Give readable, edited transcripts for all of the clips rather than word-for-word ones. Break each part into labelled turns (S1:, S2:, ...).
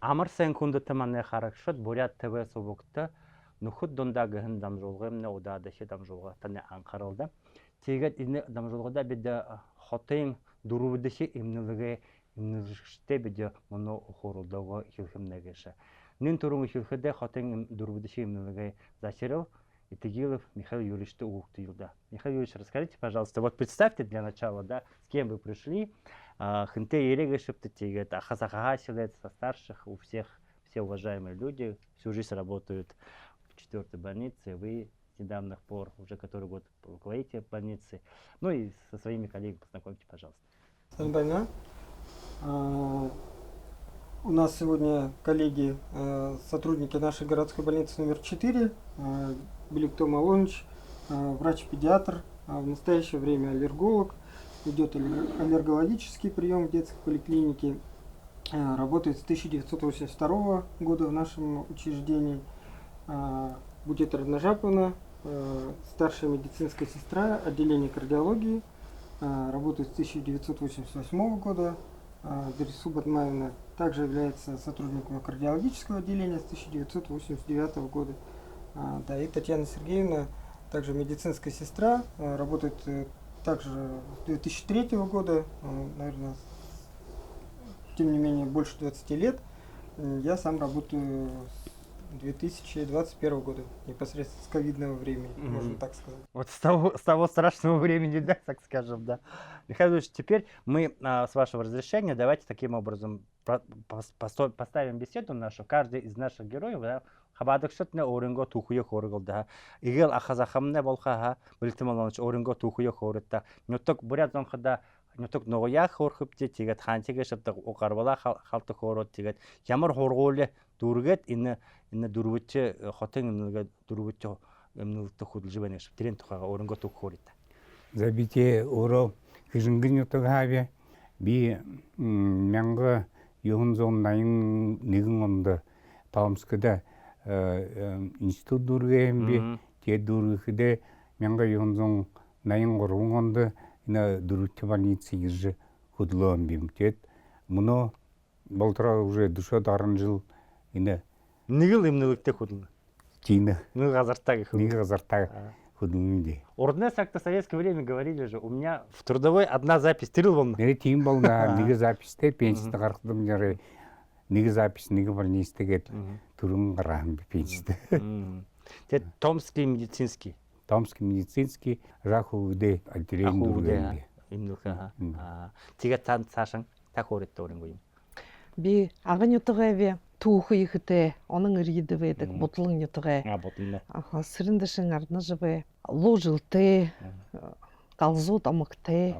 S1: Амар сайн хүндэт манай харагшд Бурят ТВ сувгта нөхөд дундаагын дамжуулгын удаадаши дамжуулгатаны анхааралда. Тэгээд энэ дамжуулгада бид хотын дөрвөдөши имнэлэгтэй бид моно хоролдого хэлхэмнэгэж. Нин төрөн хэлхэдэ хотын дөрвөдөши имнэлэгэ зачиров Итагилов Михаил Юрьевич Угтилда. Михаил Юрьевич, расскажите, пожалуйста, вот представьте для начала, да, с кем вы пришли. Хынте Ерега Шептатигет, Ахазахасилет, со старших, у всех все уважаемые люди, всю жизнь работают в 4-й больнице. Вы с недавних пор, уже который год, руководите больницей. Ну и со своими коллегами познакомьте, пожалуйста.
S2: Война. У нас сегодня коллеги, сотрудники нашей городской больницы номер 4, Беликтом Алонович, врач-педиатр, в настоящее время аллерголог, ведет аллергологический прием в детской поликлинике, работает с 1982 года в нашем учреждении. Будета Раднажаповна, старшая медицинская сестра, отделение кардиологии, работает с 1988 года. Дарису Батмаевна также является сотрудником кардиологического отделения с 1989 года. Да, и Татьяна Сергеевна, также медицинская сестра, работает также с 2003 года, наверное, тем не менее больше 20 лет. Я сам работаю с 2021 года, непосредственно с ковидного времени, можно так сказать.
S1: Вот с того страшного времени, да, так скажем, да. Михаил Ильич, теперь мы, с вашего разрешения, давайте таким образом поставим беседу нашу. Каждый из наших героев, да, хабадыкшытны орынго тухуя хоргылда. Игел ахазахамне болхаха, билтималаныч орынго тухуя хорытта. Нюток бурят зонхада, нюток ноя хорхыпте, тигет хантиге шыптык окарбала халты хорот тигет. Ямар хорголе дургет инне дурвуче хотын инне дурвуче эмнылты худылжыбане шып. Терен тухага орынго тух хоритта.
S3: Забите оро хижингин ютогаве би мянга юхунзон найын нэгэн онд Таамскада институт дургээмби те дургэхдэ мянга юхунзон найын гурван онд ина дурвуче больницы ирж худлоомбим тет муно болтра уже душа даран жыл ина
S1: Нэгэл эмнэлэгтэй худална.
S3: тина
S1: Нэг газартаг
S3: нэг газартаа худлынди.
S1: Ордне сакта в советское время говорили же, у меня в трудовой одна запись тырылвамна.
S3: Нэр тийм болна нэг запистэй пенсист гаргадам нэрэ нэг запись нэг больництэйгээд түрэн гараам пенсист.
S1: Те Томский медицинский.
S3: Томский медицинский рахууде отделение дургээмби.
S1: Имнэлха. Тэгээ тань цаашан тахорит оринго юм.
S4: Би аган ютгааве түүх ихтэй онон иргэд байдаг бодлон ютгаа.
S1: Бодлон.
S4: Сэрэндашин арднажбе луужилтэй галзуу домогтэй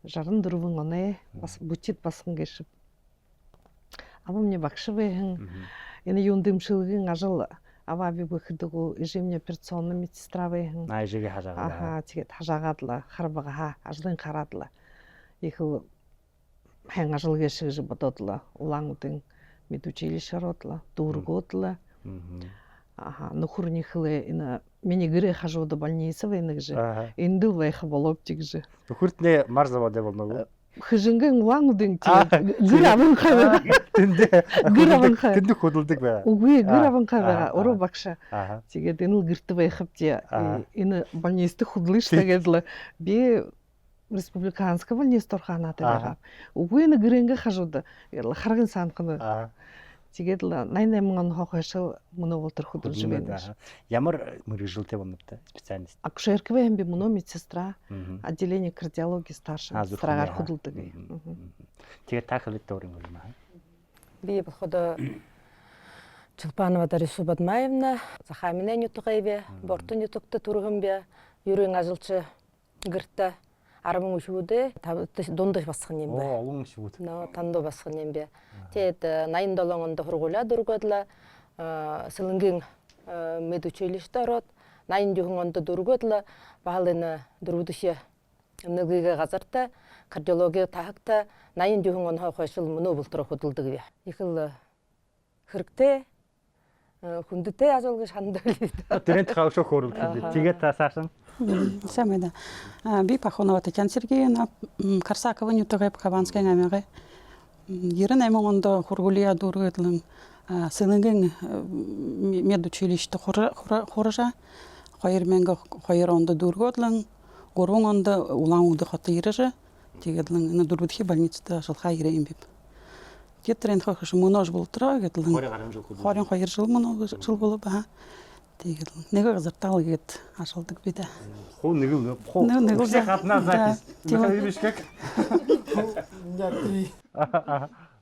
S4: 64 оны бас бүчит басан гэшв. Ава мне бакшвэхэн энэ юндымшилгэн ажил ава би бүхэдэг режимне операционный медсестра вэхэн.
S1: Айжиге хажаагаа.
S4: Аха тэгээд хажаагаадлаа харбага ажлын хараадлаа. Их хэн ажил гэшиж бододлаа. Улаангуудын медучилище родлаа, дургуудлаа. Аха нөхөрнийхээ энэ миний гэрээ хажууд больница байна гэж. Энд л байх болов гэж.
S1: Нөхөртний мар завод болноо.
S4: Хижингэн улаангуудын гэр аванхаа. Гэр аванхаа.
S1: Тэнд хөдөлдөг байгаа.
S4: Үгүй гэр аванхаа байгаа. Өрөө багш. Тэгээд энэ л гэрт байх хвти энэ больницт хөдлөн штэ гэдэл би республиканская больница торханаад байгаа. Үгүй энэ гэрэнгэ хажууд харгын санхна. Тэгээд л 88 он хойшоо мөнөө болтор хөдөлж байна.
S1: Ямар мэргэжилтэй болноптой специалист.
S4: Акушерка би мөнөө медсестра, отделение кардиологии старшая медсестрагаар хөдөлдөг.
S1: Тэгээд та хэлэлтэй орин юм аа.
S5: Би бодоход Чулпанова Дарису Батмаевна, Захаминен ютгаеве, Бортон ютгта тургамбе, Юрийн ажилчы гэртэ 10 шүүдэ дундаж басхан юм бэ.
S1: Олон шүүд.
S5: Нөө тандо басхан юм бэ. Тэгээд 87 онд хургуулаа дөргөөдлөө Сэлэнгийн медучилиште ороод 80 онд дөргөөдлөө баалын дөрвдөшөө нэгийг газарта кардиологи тахагта 80 он хойшил мөнөө болтор хөдөлдөг бай. Их л хэрэгтэй хүндэтэй ажил гэж ханддаг.
S1: Тэрэн тахаашаа хөөрөлдөг. Тэгээд таасаасан.
S6: Самеда. Би Пахонова Татьяна Сергеевна, Карсакова Нютогай Пхованская намеры. Ерен әмоңында хургулия дургытлын сылыңгын медучилището хоржа хайырменга хайыронда дургытлын горвоңында улан уды хатырыжа тегедлин на дурбитхи больницада жыл хайырын бип. Кеттерен хохш монож был трагетлин. Харин хайыр жыл монож жыл булып ба. Тегедлин. Неге кызыртал кет ашылдык биде.
S1: Ху нигил. Ху. Все хатна запись. Михаил Бишкек.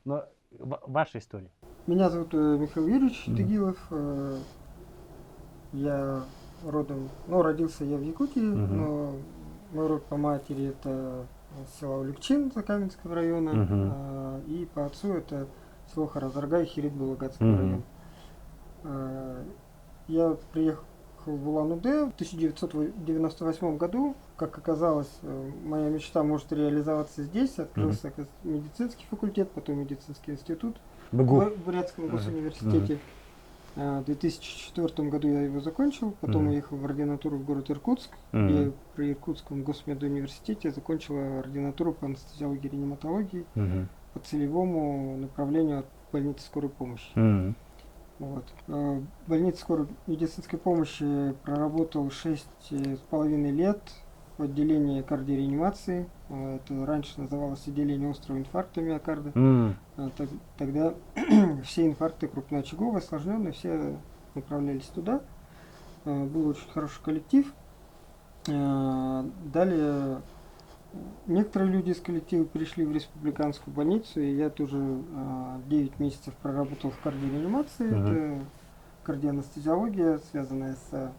S1: Но ваша история.
S2: Меня зовут Михаил Юрьевич Тыгилов. Я родом, родился я в Якутии, но мой род по матери это село Уликчин Закаменского района, и по отцу это село Харазаргай, Хирит Булагатского района. Я приехал в Улан-Удэ в 1998 году. Как оказалось, моя мечта может реализоваться здесь. Открылся медицинский факультет, потом медицинский институт в Бурятском госуниверситете. В 2004 году я его закончил, потом уехал в ординатуру в город Иркутск, и при Иркутском госмедуниверситете закончил ординатуру по анестезиологии и реаниматологии по целевому направлению больницы скорой помощи. Вот. В больнице скорой медицинской помощи проработал 6,5 лет в отделении кардиореанимации. Это раньше называлось отделение острого инфаркта миокарда. Тогда все инфаркты крупноочаговые, осложненные, все направлялись туда. Был очень хороший коллектив. Далее некоторые люди из коллектива перешли в республиканскую больницу, и я тоже 9 месяцев проработал в кардиореанимации. Это кардиоанестезиология, связанная с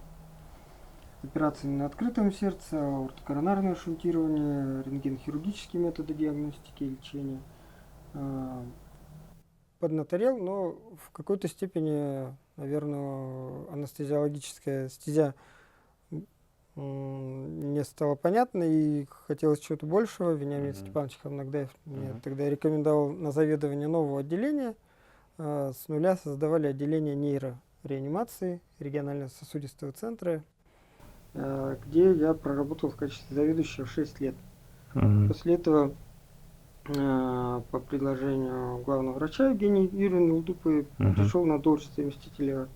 S2: операциями на открытом сердце, аортокоронарное шунтирование, рентгенхирургические методы диагностики и лечения. Поднаторел, но в какой-то степени, наверное, анестезиологическая стезя мне стало понятно, и хотелось чего-то большего. Вениамин Степанович Хамнагдаев мне тогда рекомендовал на заведование нового отделения. С нуля создавали отделение нейрореанимации регионального сосудистого центра, где я проработал в качестве заведующего 6 лет. После этого по предложению главного врача Евгения Юрьевны Улдупы пришел на должность заместителя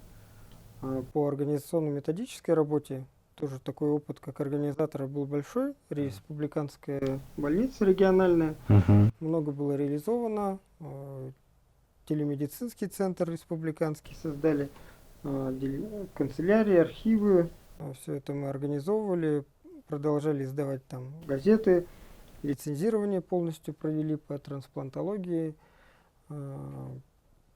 S2: по организационно-методической работе. Тоже такой опыт, как организатора, был большой. Республиканская больница региональная. Много было реализовано. Телемедицинский центр республиканский создали. Канцелярии, архивы. Все это мы организовывали. Продолжали издавать там газеты. Лицензирование полностью провели по трансплантологии.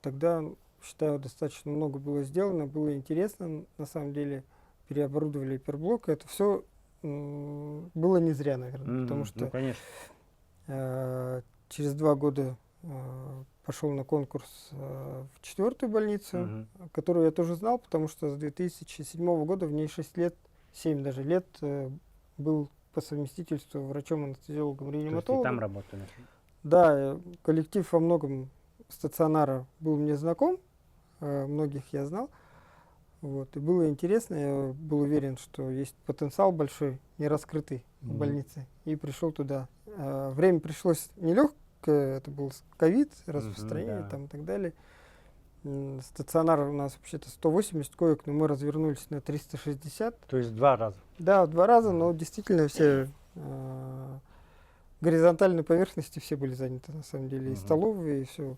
S2: Тогда, считаю, достаточно много было сделано. Было интересно, на самом деле. Переоборудовали гиперблок. Это все было не зря, наверное, потому что через 2 года пошел на конкурс в 4-ю больницу, которую я тоже знал, потому что с 2007 года в ней 6 лет, 7 даже лет был по совместительству врачом-анестезиологом, реаниматологом.
S1: Там работали?
S2: Да, коллектив во многом стационара был мне знаком, многих я знал. Вот. И было интересно, я был уверен, что есть потенциал большой, не раскрытый в больнице, и пришел туда. Время пришлось нелегкое, это был ковид, распространение там и так далее. Стационар у нас вообще-то 180 коек, но мы развернулись на 360.
S1: То есть 2 раза? Да,
S2: в 2 раза, но действительно все горизонтальные поверхности все были заняты, на самом деле, и столовые, и все.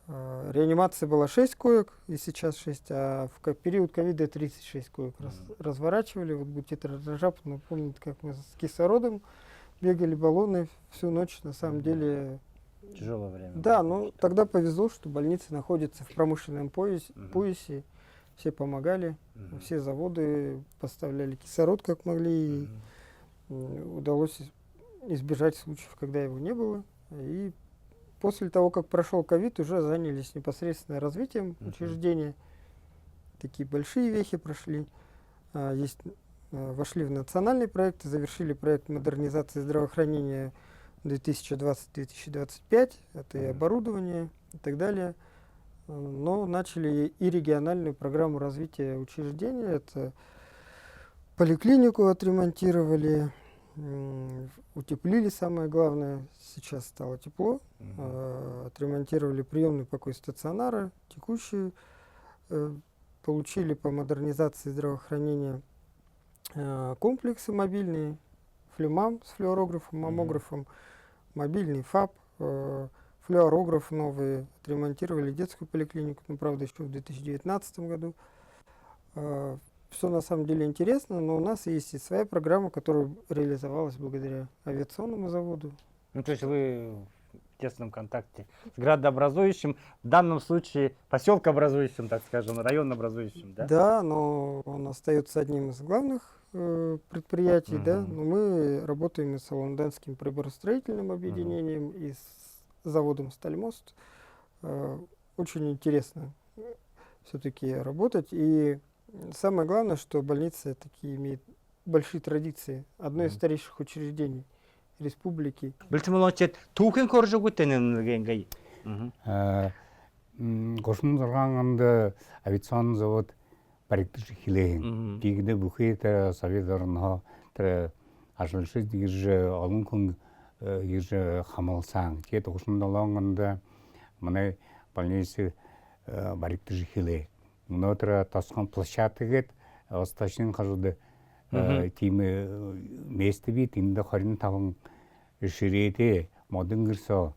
S2: Реанимация была 6 коек, и сейчас 6, а в период ковида 36 коек разворачивали. Вот Бутитер Раджаб, помните, как мы с кислородом бегали, баллоны всю ночь, на самом деле.
S1: Тяжелое время.
S2: Да, но тогда повезло, что больница находится в промышленном поясе, все помогали, все заводы поставляли кислород как могли, и удалось избежать случаев, когда его не было. И после того, как прошел ковид, уже занялись непосредственно развитием учреждения. Такие большие вехи прошли. Вошли в национальный проект, завершили проект модернизации здравоохранения 2020-2025. Это и оборудование и так далее. Но начали и региональную программу развития учреждения. Это поликлинику отремонтировали, утеплили, самое главное, сейчас стало тепло, отремонтировали приемный покой стационара, текущий, получили по модернизации здравоохранения комплексы мобильные, флюмам с флюорографом, маммографом, мобильный ФАП, флюорограф новый, отремонтировали детскую поликлинику, ну, правда, еще в 2019 году. Все на самом деле интересно, но у нас есть и своя программа, которая реализовалась благодаря авиационному заводу.
S1: Ну, то есть вы в тесном контакте с градообразующим, в данном случае поселкообразующим, так скажем, районообразующим, да?
S2: Да, но он остается одним из главных предприятий, да, но мы работаем и с Волгоградским приборостроительным объединением, и с заводом «Стальмост». Очень интересно все-таки работать, и самое главное, что больница такие имеет большие традиции, одно из старейших учреждений республики.
S1: Билтимолочет тукен коржугутененгенгей.
S3: Гошун зурганды авиационный завод бариктыш хилейн. Тигде бухет совет орноо тэр ажлши дигж олон хүн иж хамалсан. Тэгээд гошун долонгонд манай больницы бариктыш хилей. Өнөөдөр тосгон площадгээд осташин хажууд тийм место бит энд 25 ширээдээ модон гэрсо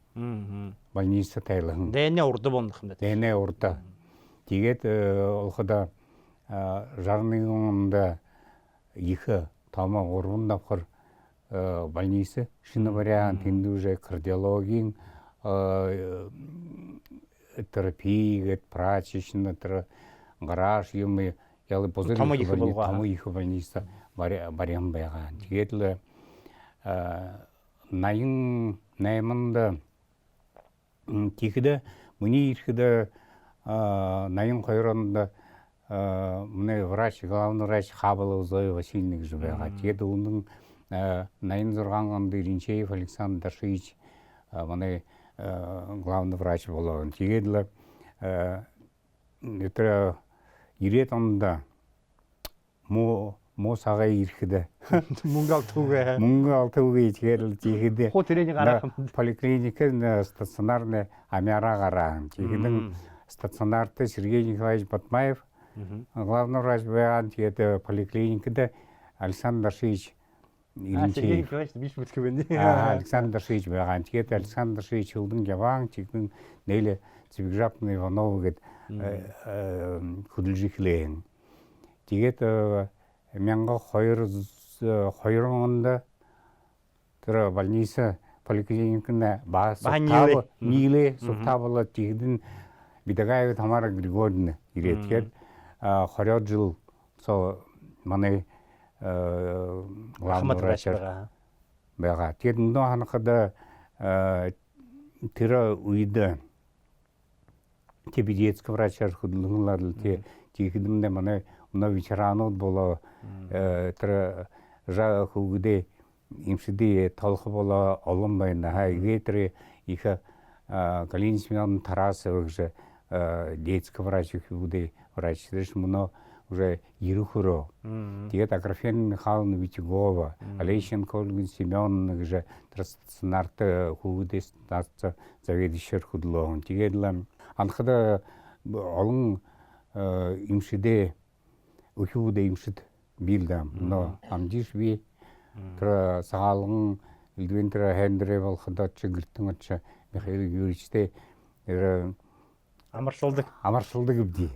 S3: больница тайлан.
S1: Дэнэ урд бондох юм да.
S3: Дэнэ урд. Тэгээд олохода жарны онд их томо 3 давхар больница шинэ вариант тэндүүжэ кардиологийн терапии прачечна тэр гараж юм ялы позитив тому их больница бариан байгаа. Тэгээд л 88-нд тийхэд миний ирэхэд 82-нд мне врач, главный врач Хабалов Зоя Васильевна гэж байгаа. Тэгээд өмнө 86 онд Иринчеев Александр Дашевич манай главный врач болоо. Тэгээд л тэр 90 онд мо сагай ирэхэд мөнгө алтуугээ тэгээд тийхэд
S1: хоо тэрийг гаргах
S3: поликлиникийн стационарны амяра гараа. Тэгээд стационарт Сергей Николаевич Батмаев главный врач байгаа. Тэгээд поликлиникад Александр Дашевич
S1: Сергей Николаевич биш бүтгэв байна.
S3: Александр Дашевич байгаа. Тэгээд Александр Дашевич өвдөн яваан тэгэн нэлээ Цвигжапны Иванов гээд хөдөлж ихлээ. Тэгээд 1200 онд тэр больница поликлиникийн баас нийлээ сутабла тэгдэн бидэгаев Тамара Григорьевна ирээд тэгээд 20 жил со манай главный врач байгаа. Тэгээд нөө ханахад тэр үед Тибетский врачар хөдөлгөнлөл тийхэдэмдэ манай өнөө ветеранууд болоо тэр жаа хөвгдээ имшдээ толх болоо олон байна. Хайгээр их Галина Семеновна Тарасова гэж детский врач хөвгдээ врач дэш мөнөө уже ерөхөрөө. Тэгээд Аграфена Михайловна Витягова, Олещенко Ольга Семеновна гэж тэр стационарт хөвгдээс заведующий хөдлөө. Тэгээд л анхад олон имшдээ өөхүүдээ имшд бийлдэм. Но амжиш би тэр сагалган элдвентер хендрэ болоход ч гэртэн оч Михаил Юрьевичтэй амаршуулдаг гэвдий.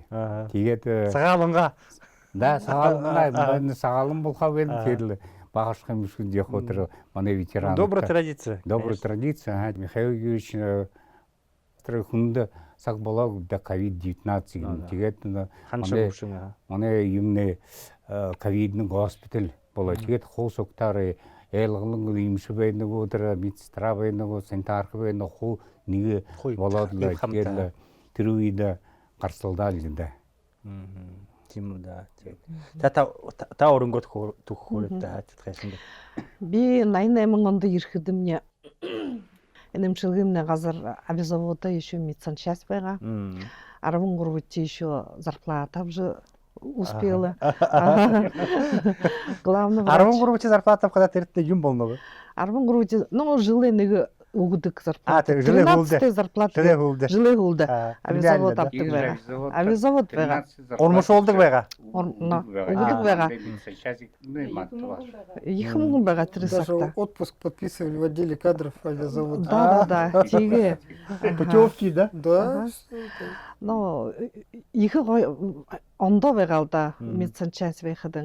S3: Тэгээд
S1: сагаланга
S3: сагалан болохоо байна. Тэгээд багашх юм шиг явах тэр манай ветеран.
S1: Добрая традиция.
S3: Добрая традиция. Михаил Юрьевич тэр хүнд цаг болоо да COVID-19 тэгээд манай юмны ковидны госпиталь болоо. Тэгээд хуус уктаар ялгалан имш байдаг уу тэр медстра байдаг уу санитарх байдаг уу нэг болоод л тэгээд тэр үед гарцлалдаа л юм да.
S1: Тийм үү да. Та өрөнгөд төгөхөөрэй хаачдагсан.
S4: Би 88 онд ирэхэд мне энэмчилгэмнэ газар авиазавода еще медсанчасть байгаа. 13 еще зарплата уже успела. Главный врач.
S1: 13 зарплата в когда терте юм болноо.
S4: 13 ну жылы нэг өгдөг зарплата.
S1: жылы хуулда.
S4: 13 зарплата.
S1: Жылы хуулда.
S4: Жылы хуулда. Авиазавод
S1: да.
S4: аптык байгаа. Авиазавод байгаа.
S1: Ормош болдог байгаа.
S4: Өгдөг байгаа. 2000 байгаа тэр
S2: Даже
S4: сакта.
S2: отпуск подписывали в отделе кадров авиазавода.
S4: Да. Тиге.
S1: Путевки, да?
S2: Да.
S4: Но их ондоо байгаа л да. Медсанчаas байхад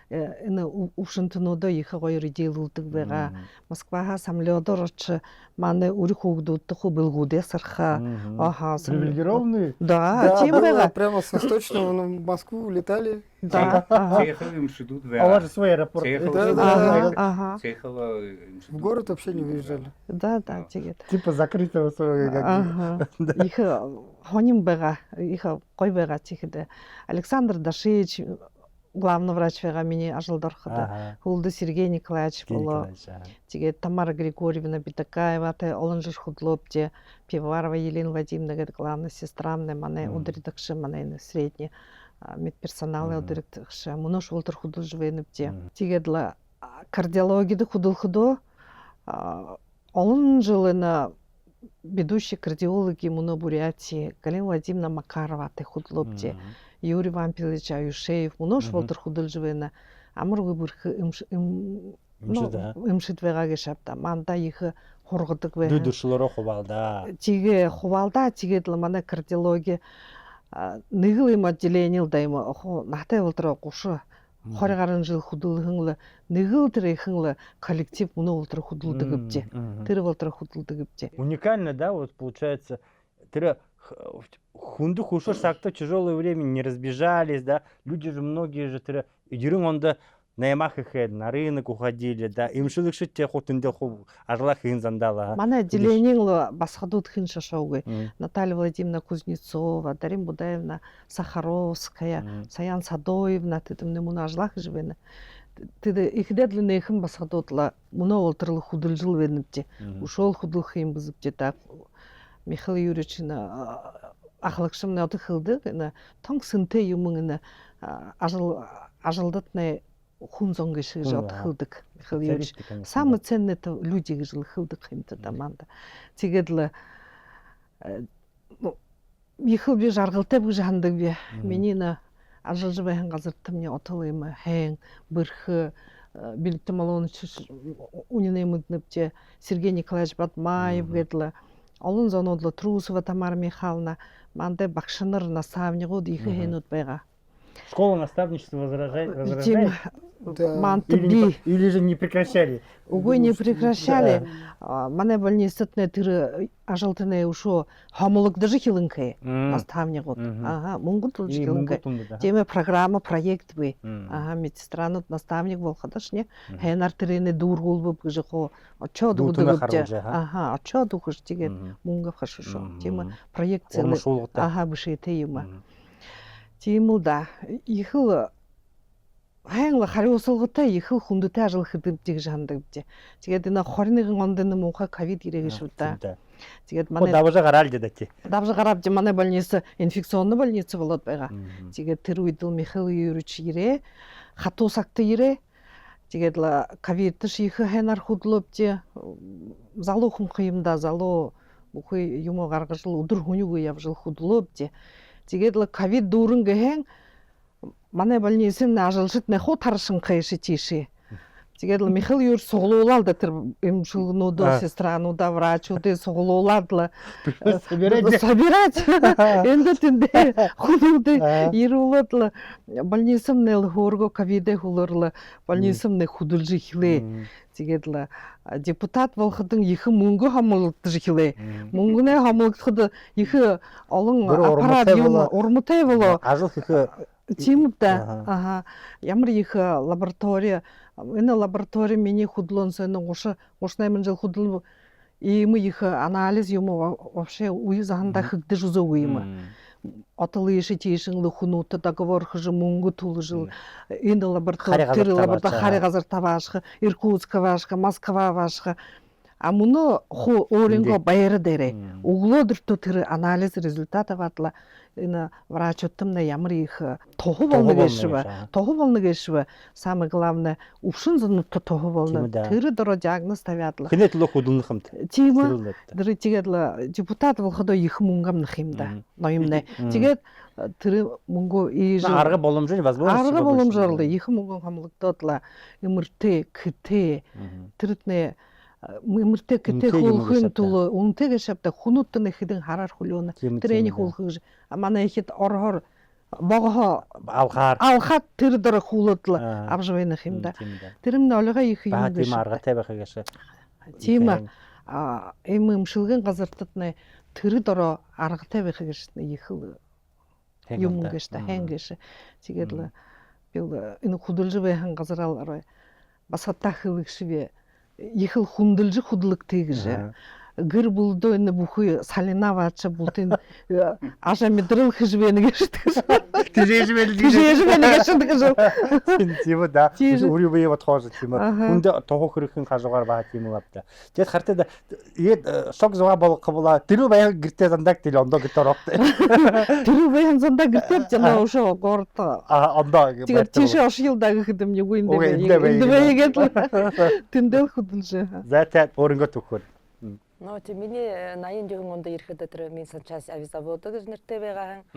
S4: энэ өвшөнтнүүдөө их гоё ридийлүүлдэг байгаа. Москваха самолетоор очи манай өрх хөгдүүддэх билгүүдээ сарха.
S1: Привилегированные.
S4: Да, тим
S2: было
S4: байгаа.
S2: прямо с Восточного в Москву улетали.
S4: Да.
S1: А у вас свой аэропорт.
S2: В город вообще не выезжали.
S4: Да, тигээд.
S1: Типа закрытого своего.
S4: Их хоним байгаа. Их гоё байгаа чихэд. Александр Дашевич главный врач байгаа миний ажылдорход. Хулды Сергей Николаевич болоо. Тэгээд Тамара Григорьевна Битакаева, олон жил худлоп те Пивоварова Елена Владимировна гэдэг главная сестра манай удирдагчы манай средний медперсонал удирдагчы мөн шултар худалж байна те. Тэгээд л кардиологияда худалхдоо олон жил на ведущие кардиологи мөн Бурятии Галина Владимировна Макарова худлоп те. Юрий Вампилович Аюшеев мөн шултар худалж байна. Амаргүй бүрх имшид байгаа шапта манда их хургадаг байна.
S1: Дүдүршлөрөө хувалда.
S4: Тиге хувалда тэгээд л манай кардиологи нэг л юм отделение л да юм натай болдроо 30 20 гаруй жил худалхан л нэг л тэр ихэн л коллектив мөн болдроо худалдаг гэвчээ. Тэр болдроо худалдаг гэвчээ.
S1: Уникально, да, вот получается, тэр хунду хушор сакта тяжелое время не разбежались, да, люди же многие же тэр идерин онда на ямахах на рынок уходили, да, им шилыкшит те хотынде ху ажлах ин зандала.
S4: Манай отделение л басхадууд хэн шашаугүй. Наталья Владимировна Кузнецова, Дарина Будаевна Сахаровская, Саян Садоевна тэдэмнэ мөн ажлах живэна. Тэд ихдээд л нэхэн басхадууд л мөн олтрал худалжил байна гэж. Ушол худалх юм бизбж та Михаил Юрьевич ахлагшым надад хэлдэг. Тонг сэнтэй юм ин ажилдатны хүн зонг шиг жод хэлдэг. Михаил Юрьевич самые ценные люди гэж хэлдэг юм та манда. Тэгээд л Михаил би жаргалтай гэж хандаг би. Миний ажиж байгаа газар тамны отол юм хэн бэрх Билет Малонович унине мөднөбче Сергей Николаевич Батмаев гэдэл олон зоноодло Трусова Тамара Михайловна мандай багшнар наставнигууд их хэнүүд байгаа.
S1: Школа наставничества возражает? Или же не прекращали?
S4: Үгүй не прекращали. Манай больницатны тэр ажалтны ушо хомолог даже хилэнхэ наставнигууд. Монгол болж хилэнхэ. Теме программа проект бай. Медстранууд наставник болохош не. Хэнар тэрэне дүүргүүлбэг гэж хоо очоод өгдөг. Очоод өгөж тэгээд мөнгө хашшоо. Теме проект цэлэ. Бишэтэй юм. Тийм л да. Их л хайн хариуцлагатай их хүндэтэй ажиллах гэдэг хандаг бий. Тэгээд энэ 21 онд энэ муухай ковид ирэх шүү дээ. Тэгээд манай
S1: давжа гараал дэдэ.
S4: Давжа гараад манай больница инфекционный больница болоод байгаа. Тэгээд тэр үед Михаил Юрьевич ирээ, хатуу сагт ирээ. Тэгээд л ковид шиг ханаар худлообти залуу хүн юмда залуу бүхий юм гаргаж л өдөр хүнийгөө явж худлообти. Тэгээд л ковид дүүрэн гэхэн манай больницын ажилчид наху таршин хайши тиши. Тэгээд л Михаил Юрьевич суглуулаад тэр эмчилгнүүдөө сестрануудаа врачуудыг суглуулаад л собирать эндэтэн худууд ирүүлээд л больницын нэл хөөргө ковид хөлөрлө больницын нэ хөдөлж ихлээ. Тэгээд л депутат болоход их мөнгө хамгаалж ихлээ. Мөнгөнэ хамгаалахад их олон аппарат юм урмтай болоо.
S1: Ажил их
S4: тийм да. Ямар их лаборатория энэ лаборатория миний худлонсон 38 жил худлон ийм их анализ юм вообще үе заханда хэгдэж үзээгүй юм. Отол иши тишин лөхнүүт договор хж мөнгө төлжил энэ лаборатория тэр лаборатория хари газар таваашх Иркутск вашха Москва вашха а мөн өөрөнгө баяр дээрээ өглөөдөртөө тэр анализ результат аваадла ина врачоттымна ямар их туху болны гэшвэ. Самое главное, ушин занутта туху болны. Тэрэ дөрө диагноз тавиадлах.
S1: Хинэт лөх худулнахымт.
S4: Тима дөрэ тигэдла депутат болохдо их мунгам нахимда. Ноюмне. Тэгээд тэр мөнгө ийж
S1: арга боломжтой возможность.
S4: Арга боломжтой их мөнгө хамлагдоодла эмэртэй кэтэ тэрэтнэ эмэртэй кэтэ хөлхөн тул үнтэйг шавда хүнүтэн ихэдэн хараар хөлөөнө тэрэний хөлхөж манай ихэд орхоор богоо алхаад тэр дөрө хөлөдл авжвэнэх юм да. Тэрэмнэ олгоо их юм
S1: гэж. Тийм аргатай байхыг яшаа.
S4: Тийм эмэмшилгэн газартадны тэр дөрө аргатай байхыг их юм гэж та хэнгэж тэгээд л энэ худалж байхан газараар бас хатахыг шивэ их хүндэлж худлэгтэй гэж гэр булдо энэ бүхий салинаваач бултын аша мэдрэл хижвэн гэж
S1: Тижээжмэл гэж. Тийм үү да. Өөрийн бие бодхоос тийм үү. Хүнд тохоо хөрөхийн хажуугаар баа тийм үү авда. Тэгээд хартаа тэгээд шок зугаа болгохлаа. Тэр баян гэртээ зандаг тэл ондоо гэртээ орохтой.
S4: Тэр баян зандаг гэртээ жана ошоо горт.
S1: Ондоо.
S4: Тэгээд тийш ошилдаг гэхэм нэг үндэ тэгээд тэндэл хөдөлж.
S1: За өөрөнгөө төгөхөр.
S5: Но миний 80 онд ирэхэд тэр минь санчаас авизавод гэж нэртэй байгаа.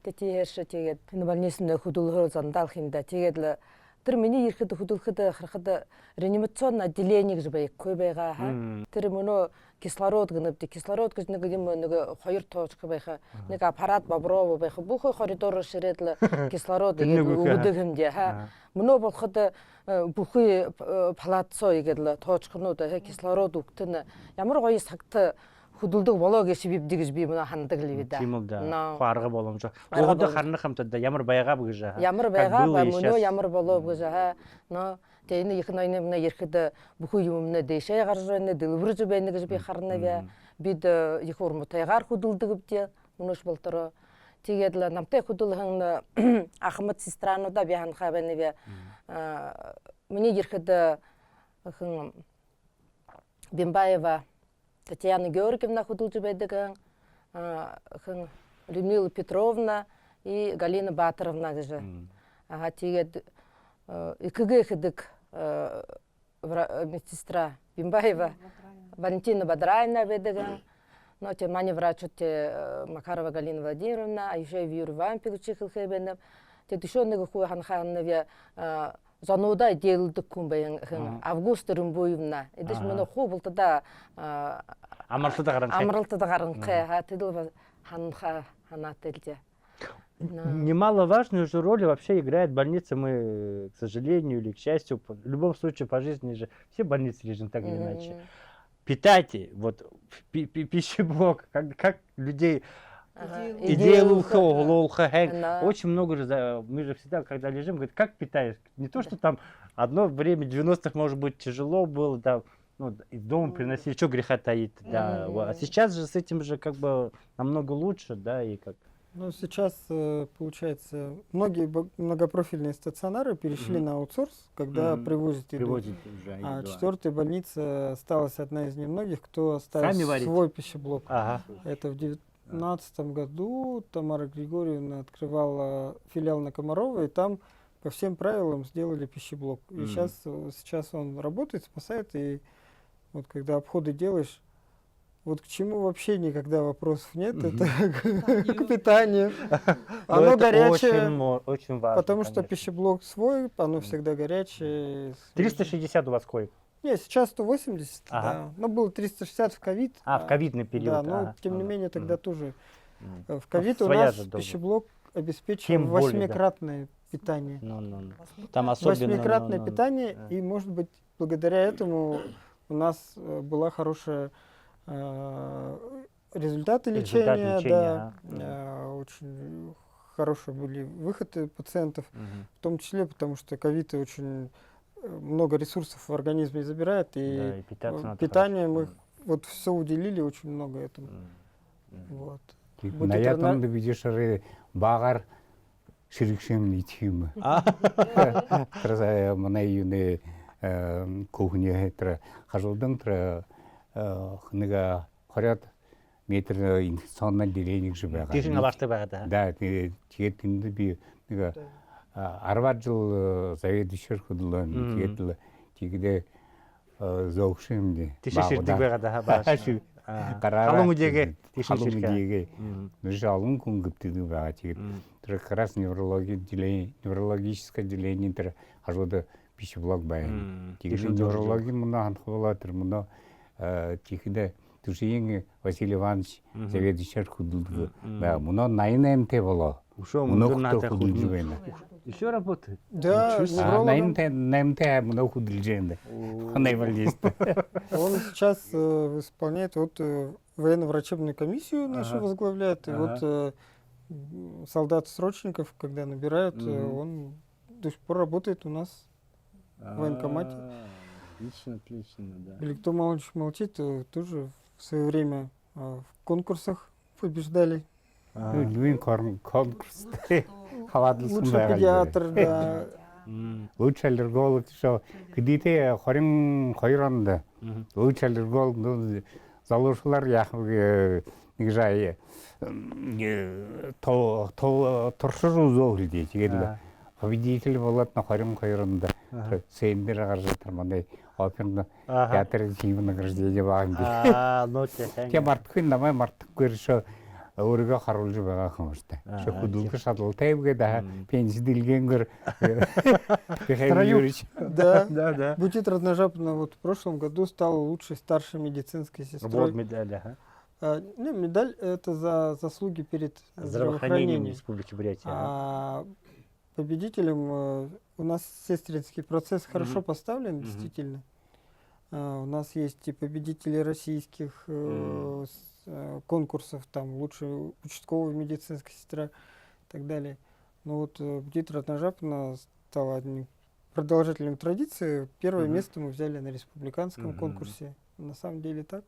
S5: Тэтийш тэгээд энэ больницын хөдөлгөөр зандалх юм да. Тэгээд л тэр миний ирэхэд хөдөлгөхөд харахад реанимацион отделение гэж байхгүй байгаа. Тэр мөнөө кислород гэнэвдэ. Кислород гэж нэг юм нэг хоёр тоочк байха. Нэг аппарат боброо байха. Бүх коридор ширээд л кислород өгдөг юм дий. Мөнөө болоход бүхий палаццо игээд л тоочкнууд кислород өгтөн ямар гоё цагт хөдөлдөг болоо гэж бивдэг гэж би мөн хандаг л бий да.
S1: Тийм үү да. Арга боломж. Гоод харнах хамтад ямар байгаав гэж.
S5: Ямар байгаа мөнөө ямар болоо гэж. Но тэгээ энэ их ноёны ирэхэд бүхий юмнаа дэшээ гарч байна, дэлбэрж байна гэж би харна бай. Бид их урмтайгаар хөдөлдөг бдэ. Мөнөш болтороо. Тэгээд л намтай хөдөлгөн ахмад сестрануудаа би ханахаа байна бай. Миний ирэхэд хэн Бимбаева Татьяна Георгиевна хөдөлж байдаг. Хэн Людмила Петровна и Галина Батаровна гэж. Тэгээд ИКГ хэдэг медсестра Бимбаева Валентина Бадрайна байдаг. Но те мани врачот Макарова Галина Владимировна, а еще и Юрий Вампик чихэлхэ байна. Те еще нэг хүү ханхаанавя зонуда делдэг хүн баян Август Рымбуевна. Эдэж мөн хүү бултада амралтад гаранхэ тэдэл ханха ханателдэ.
S1: Немаловажную же роль вообще играет больница. Мы, к сожалению или к счастью, в любом случае по жизни же все больницы лежат так или иначе. Питайте, вот пищеблок, как людей идея очень много же, мы же всегда, когда лежим, говорят, как питаешь? Не то, что там одно время, 90-х, может быть, тяжело было, да, ну, из дома приносили, что греха таит, да. А сейчас же с этим же как бы намного лучше, да, и как.
S2: Ну, сейчас, получается, многие многопрофильные стационары перешли на аутсорс, когда привозят еду. А 4-я больница осталась одна из немногих, кто оставил свой пищеблок. Это в 2019 году Тамара Григорьевна открывала филиал на Комарова, и там по всем правилам сделали пищеблок. И сейчас он работает, спасает, и вот когда обходы делаешь, вот к чему вообще никогда вопросов нет, это к питанию. Оно горячее,
S1: очень важно,
S2: потому что пищеблок свой, оно всегда горячее.
S1: 360 у вас коек?
S2: Нет, сейчас 180, да. Но было 360 в ковид.
S1: В ковидный период.
S2: Да, но тем не менее тогда тоже. В ковид у нас пищеблок обеспечивал 8-кратное питание.
S1: Там особенно
S2: 8-кратное питание, и, может быть, благодаря этому у нас была хорошая результаты лечения, да, очень хорошие были выходы пациентов, в том числе потому, что ковид очень много ресурсов в организме забирает, и питание мы вот все уделили очень много этому. Вот.
S3: На этом ты видишь, багар ширикшем ничем. Траса манаюны кухня хитра хажулдан тра хнега хорят метр инфекционное отделение гэж байгаа.
S1: Тийшээ аваартай байгаа да.
S3: Да, тэгээд тэнд би нэг 10 жил заведующий хөдлөө. Тэгээд л тэгээд зөөгшөмдөө.
S1: Тийшээ ширдэг байгаа да бааш. Халуун үегээ тийшээ ширдэг.
S3: Нэрш олон хүн гүтдэг байгаа. Тэгээд тэр как раз неврологическое отделение тэр хажууд пищеблок байна. Тэгээд неврологи мөн хандах болоо тэр мөн тийхдэ Тушийн Василий Иванович заведующий хөдлөг байгаа. Мөн 88-тэй болоо.
S1: Мөн наатай хөдлөж
S3: байна.
S1: Еще работает?
S2: Да, неврологом.
S3: 88-тэй мөн хөдлөж байна. Невролист.
S2: Он сейчас исполняет вот военно-врачебную комиссию нашу возглавляет. И вот солдат-срочников, когда набирают, он до сих пор работает у нас в военкомате.
S1: Отлично, да.
S2: Беликтом Малыч молчит, тоже в свое время в конкурсах побеждали.
S3: Львин конкурс.
S2: Лучший педиатр, да.
S3: Лучший аллерголог, что где-то 22 онд лучший аллерголог залуушуулар яах нэг жаа туршир үзүүлдэ. Тэгээд победитель болоод 22 онд сендер гарч тэр манай оперны театрын фильм награждение байгаа юм.
S1: Ну тийм.
S3: Тэгээ мартахгүй намайг мартахгүй шо өөрийгөө харуулж байгаа юм шүү дээ. Хөдөлгөөн шалгалтай гэдэг пенсидэлгэнгэр
S2: Да. Бутит Радножапина вот в прошлом году стала лучшей старшей медицинской сестрой.
S1: Вот медаль,
S2: Не, медаль это за заслуги перед
S1: здравоохранением Республики Бурятия.
S2: А победителем у нас сестринский процесс хорошо поставлен, действительно. У нас есть и победители российских конкурсов, там лучшая участковая медицинская сестра и так далее. Но вот Бутит Радножапина стала одним продолжателем традиции. Первое место мы взяли на республиканском конкурсе. На самом деле так.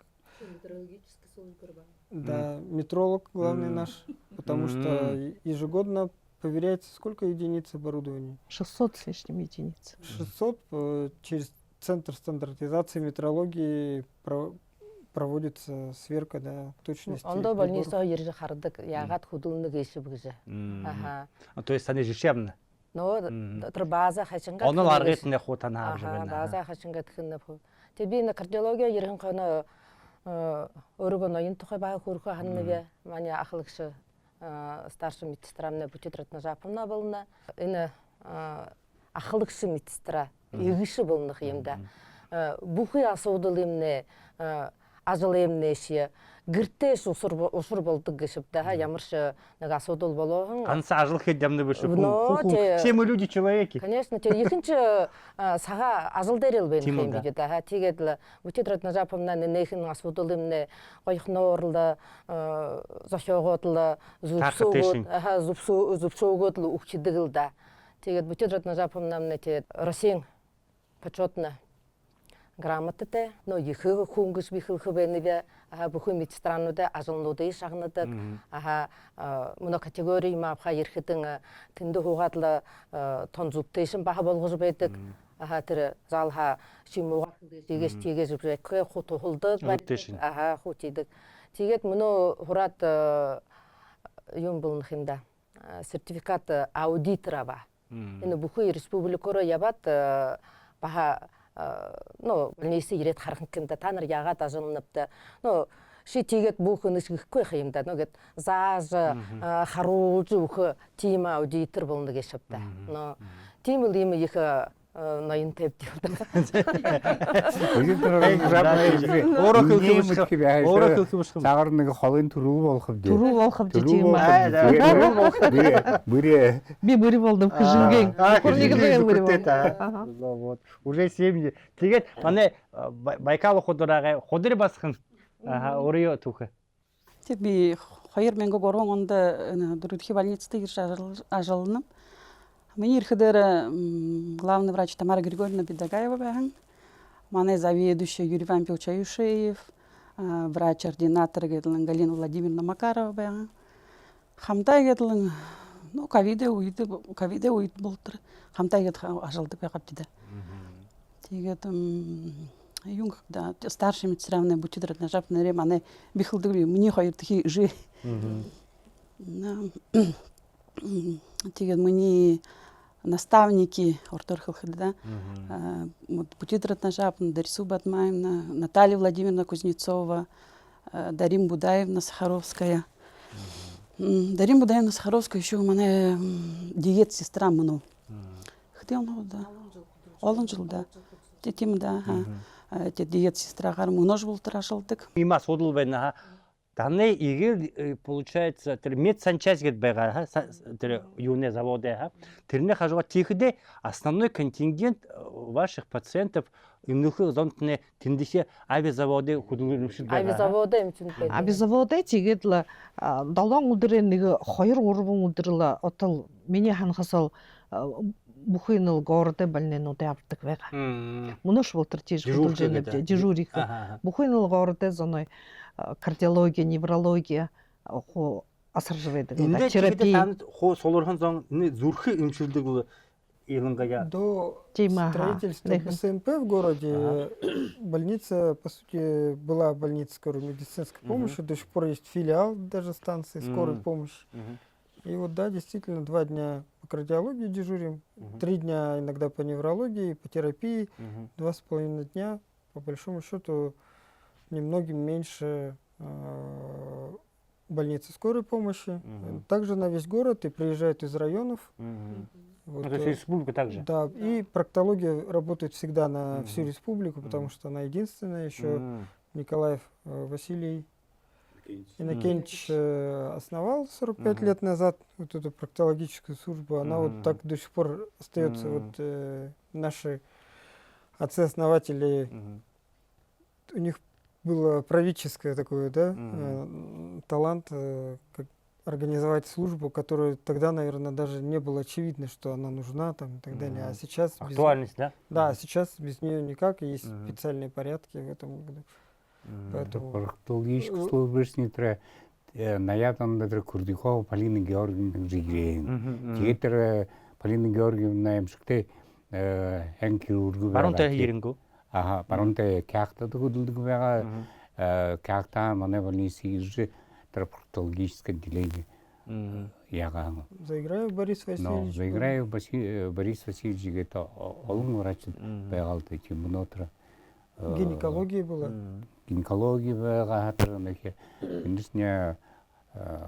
S2: Да, метролог главный наш, потому что ежегодно проверяется сколько единиц оборудования?
S4: 600 с лишним единиц.
S2: 600 через Центр стандартизации метрологии проводится сверка, да, точности.
S5: Ондо больница ержи хардык, ягат худулны гейши бүгзе.
S1: То есть они жишевны?
S5: Но тэр база хачинга.
S1: Оны аргытны хутана авж байна.
S5: База хачинга тхинэ бу. Тэби на кардиология ерхэн коно өөргөө ноён тухай бага хөрхө ханнавэ маний ахлагч старший медсестрамна Бутит Радножапина болна. Энэ ахлагч медсестра эгиши болнох юмда. Бүхий асуудал юмнэ ажил юмнэши гэртээс усур болдог гэшвда ямарш нэг асуудал болоохон
S1: ганц ажил хэд ямны биш все мы люди человеки.
S5: Конечно, тэр ихэнч сага ажил дээр л байх юм бид да. Тэгээд л Бутит Радножапина нээхэн асуудал юмнэ гоёхноорлоо зошоогоодлоо зүвсөөгөөд л өгчдөг л да. Тэгээд Бутит Радножапина тэгээд Российн почетна грамотатай, но ихэг хөнгөс бихэлхэ байна. Бүхэн медстрануудаа ажлнуудыг шагнадаг. Мөн категори маапха ерхэдэн тэндэ хуугаадла тон зүгтэйшин баха болгож байдаг. Тэр залха шимуугаар тэгээс тэгээс бүрэхэ хутуулдаг. Хутидаг. Тэгээд мөн хураад юм болнох юм да. Сертификат аудитора ба. Энэ бүхэн республикороо яваад баха больницы ирээд харах гэнэ та нар яагаад ажилнавта ши тийгээд бүхэн нэсгэхгүй байх юм да нэгэд зааж харуулж өгөх тим аудитор болно гэж шавта тийм л юм их ноён тавьд юм да.
S1: Өөрөө хэлэх
S3: цагаар нэг холын төрөв болох юм.
S4: Төрөв болох гэж юм аа. Би бүри болдом хижингийн.
S1: Вот. Уже 7. Тэгээд манай Байкал худраага худри басхан өөрөө түүхэ.
S6: Тэг би 2003 онд Дөрөвдөх больницад ирж ажиллана. Миний ирэхээр главный врач Тамара Григорьевна Бедагаева байсан. Манай заведующий Юрий Иванович Аюшеев, врач-ординатор Галина Владимировна Макарова байсан. Хамтай гэдэг ковид үед болтер хамтай гэдэг ажилдаг байгаад дээ. Тэгээд Юнг да старший медсестра бутидрат на жап наре мане бихылдыгли мне хоёр тхи жи. Тэгээд миний наставники орторхылхы да. Вот бутидрат на жап Дарису Батмаевна, Наталья Владимировна Кузнецова, Дарим Будаевна Сахаровская. Дарим Будаевна Сахаровская еще у меня диет сестра мну. Хотел ну да. Олон жыл да. Тетим да. Те диет сестра гар множ был трашылдык.
S1: Има судыл байна. Таны игер получается медсанчасть гэд байгаа тэр юуны заводы тэрний хажуугаар тийхэдэ основной контингент ваших пациентов имнүхэ зонтны тэндихе авиазаводы хөдөлгөөнөшл байгаа.
S5: Авиазаводы эмчэнд байдаг.
S4: Авиазаводы тэгээд л 7 өдрийн нэг 2-3 өдөр л отол миний ханхасал бүхэн л городе больненууд авдаг байгаа. Мөнөш болтер тийж хөдөлгөөнөд дежурих. Бүхэн л городе зоной кардиология, неврология асаржвэдэг.
S1: Терапия. Хоо солорхон зон зүрхээ эмчилдэг илангая.
S2: До строительства БСМП в городе больница, по сути, была больница скорой медицинской помощи. До сих пор есть филиал даже станции скорой помощи. И вот да, действительно, 2 дня по кардиологии дежурим, 3 дня иногда по неврологии, по терапии, 2,5 дня, по большому счету, немногим меньше больницы скорой помощи. Также на весь город и приезжают из районов.
S1: Вот, то есть республика также?
S2: Да, и проктология работает всегда на всю республику, потому что она единственная. Еще Николаев Василий Иннокентьевич основал 45 лет назад вот эту проктологическую службу. Она вот так до сих пор остается. Вот наши отцы-основатели, у них было правительское такое, да, талант, как организовать службу, которую тогда, наверное, даже не было очевидно, что она нужна там и так далее. А сейчас...
S1: Актуальность, да?
S2: Да, сейчас без нее никак, и есть специальные порядки в этом году. Поэтому...
S3: Проктологическая служба не треба. Наятан да Курдихова Полина Георгиевна жигрeen. Театр Полина Георгиевна эмшгтэй хирург
S1: байгаа. Баруунтай хийрэнгүү.
S3: Баруунтай кяхтад хөдөлдөг байгаа. Кяхта манай больницы ирж проктологическое отделение.
S2: Заиграю Борис Васильевич.
S3: Заиграю Борис Васильевич, это олон врач байгалды чимнотра.
S2: Гинекология была.
S3: Гинекология байгаа хатар нэхэ. Эндэрсня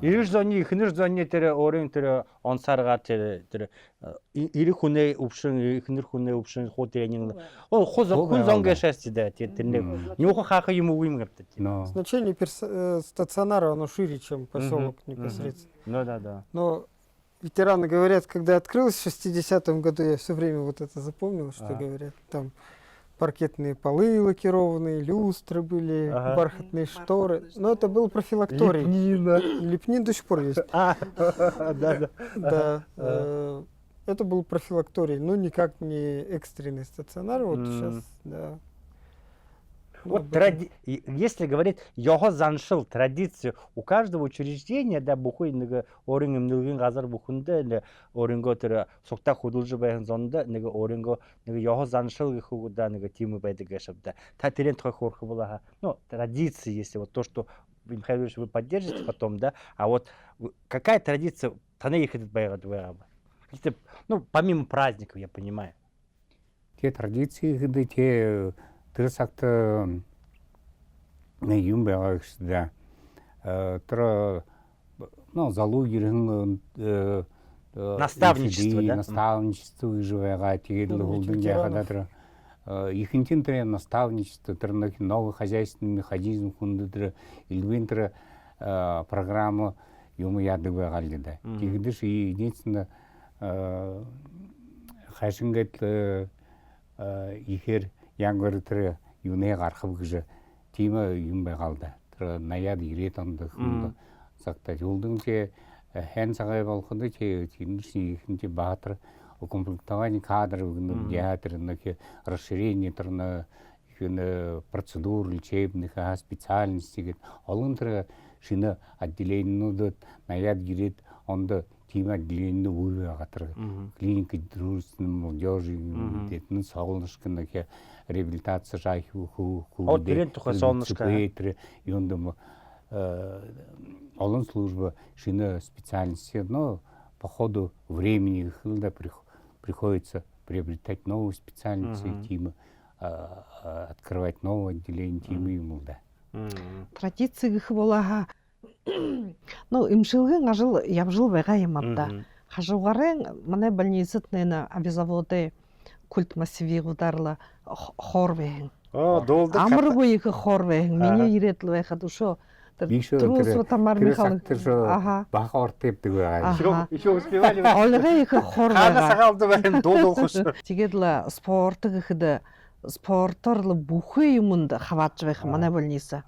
S1: Ирэх зоны ихнэр зоны тэр өөрийн тэр онсаргаар тэр ирэх хүнээ өвшин ихнэр хүнээ өвшин хуудын хүн зон гэшээс да тэрний нюухан хаах юм уу юм гэдэг.
S2: Значение стационара оно шире, чем поселок непосредственно.
S1: Ну да.
S2: Но ветераны говорят, когда открылось в 60-м году, я все время вот это запомнил, что говорят. Там паркетные полы лакированные, люстры были, бархатные шторы. Но это был профилакторий. Лепнин до сих пор есть. Да. Это был профилакторий, но никак не экстренный стационар. Вот сейчас, да.
S1: Вот если говорить его заншил традицию, у каждого учреждения да бухой нега оринг мнугин газар бухунда или оринго тэр сукта худулж байх зонда нега оринго нега его заншил гэхүү да нега тим байдаг гэшвда. Та тэрэн тухай хөрх болаа. Ну, традиции, если вот то, что Михаил Юрьевич вы поддержите потом, да, а вот какая традиция таны их этот байгаад байгаа? Ну, помимо праздников, я понимаю.
S3: Те традиции, те Трасакта юм байгаа гэж да. Тэр залуугирэн
S1: наставничество, да?
S3: Наставничество гэж байгаа. Тэгээд л хөлдөн яхада тэр ихэнтэн тэр наставничество, тэр новый хозяйственный механизм хүндэр элвентер программа юм яадаг байгаа л да. Тэгдэш единственно хашингат ихэр янгор тэр юунэ гарах гэж тийм юм байгаа л да. Тэр 80-аад 90-ад онд хүнд цагтаа юулдэнчээ хэн цагай болоход чиний ихэнх баатар укомплектование кадров театр нэг расширение тэр процедур лечебных специальностей гэдэг олон тэр шинэ отделениудад 80-ад 90-ад онд тийм отделение үе гатар клиника дружественной молодежи детэн соолношкын реабилитация жайх хүү
S1: От тэрэн тухай соолношко
S3: юундам олон служба шинэ специальности, но по ходу времени приходится приобретать новые специальности, тимы, открывать новые отделения, тимы ему, да.
S4: Традиция гыхволаха. Ну, имшилген ажил явжил байгаа юм да. Хажуугарын манай больницад нэ авизаводе культ массивигударла хорвэн.
S1: Долдық.
S4: Амаргүй их хорвэн. Миний ирэдл байхад өшөө Трусва Тамар Михайловна.
S3: Баха ортепдэг байгаа.
S1: Еще успевали.
S4: Олгой их хорвэн.
S1: Хана сагалды байна дуулах.
S4: Тэгээд л спорт гэхэд спортоор л бүхий юмд хавааж байх манай больница.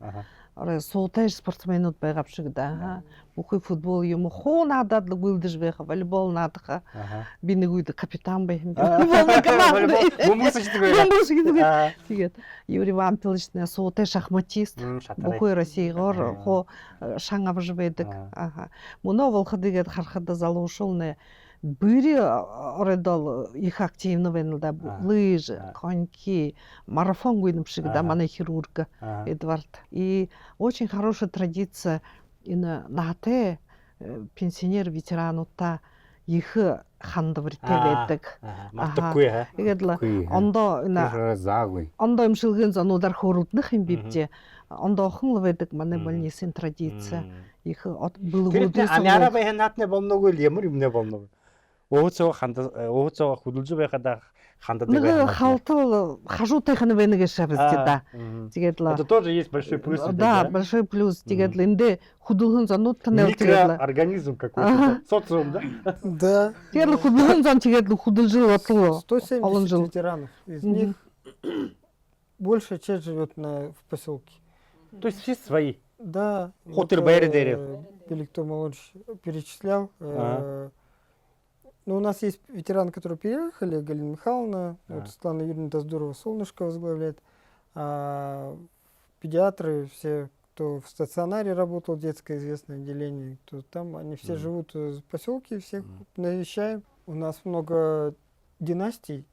S4: Суутай спортсменууд байгаа шиг да. Бүхий футбол юм хуу надад л гүйлдэж байх, волейбол наадах. Би нэг үед капитан байсан. Тэгээд Юрий Вампилович суутай шахматист. Бүхий Россиягоор хуу шан авж байдаг. Мөнөө болоход тэгээд харахад залуушул нэ Быри оредол их активно байна да. Лыжи, коньки, марафон гуйнымшиг да, манай хирург Эдвард. И очень хорошая традиция на те пенсионер ветеранута их хандаврите байдаг.
S1: Мартахгүй
S4: Тэгээд ондоо имшилген зануудар хөөрөлдөх юм бивдээ. Ондоохон л байдаг манай больницын традиция. Их
S1: былгуудын аняра байхнатны болног л ямар юмнэ болног. Өөцөө хөдөлж байхад ханддаг
S4: байна. Халтал хажуутайхан байна гэж шавьдаг да. Тэгээд л
S1: это тоже есть большой плюс.
S4: Да, большой плюс. Тэгээд л эндээ хөдөлгөн занууд танил тэгээд
S1: организм какой-то социум, да?
S2: Да.
S4: Тэгээд л хөдөлгөн зан тэгээд л хөдөлж бодлоо.
S2: 170 ветеранов. Из них большая часть живет в поселке.
S1: То есть все свои.
S2: Да.
S1: Хотыр байры дерев.
S2: Беликтор Молодж перечислял. Ну, у нас есть ветераны, которые переехали, Галина Михайловна, вот Светлана Юрьевна Доздорова, Солнышко возглавляет, педиатры, все, кто в стационаре работал, детское известное отделение, то там они все живут в поселке, всех навещаем. У нас много династий,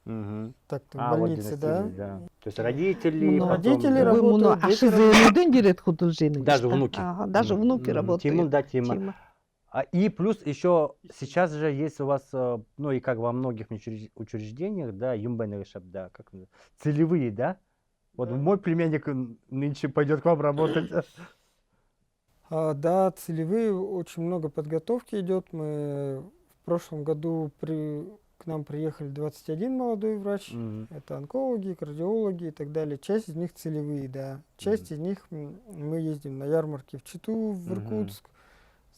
S2: так-то в больнице,
S1: вот
S2: да.
S1: То есть родители,
S2: родители работают,
S1: даже внуки.
S4: Даже внуки работают.
S1: Тима. И плюс еще сейчас же есть у вас, ну и как во многих учреждениях, да, да, как целевые, да? Вот мой племянник нынче пойдет к вам работать.
S2: Да, целевые, очень много подготовки идет. Мы в прошлом году к нам приехали 21 молодой врач. Это онкологи, кардиологи и так далее. Часть из них целевые, да. Часть из них мы ездим на ярмарки в Читу, в Иркутск.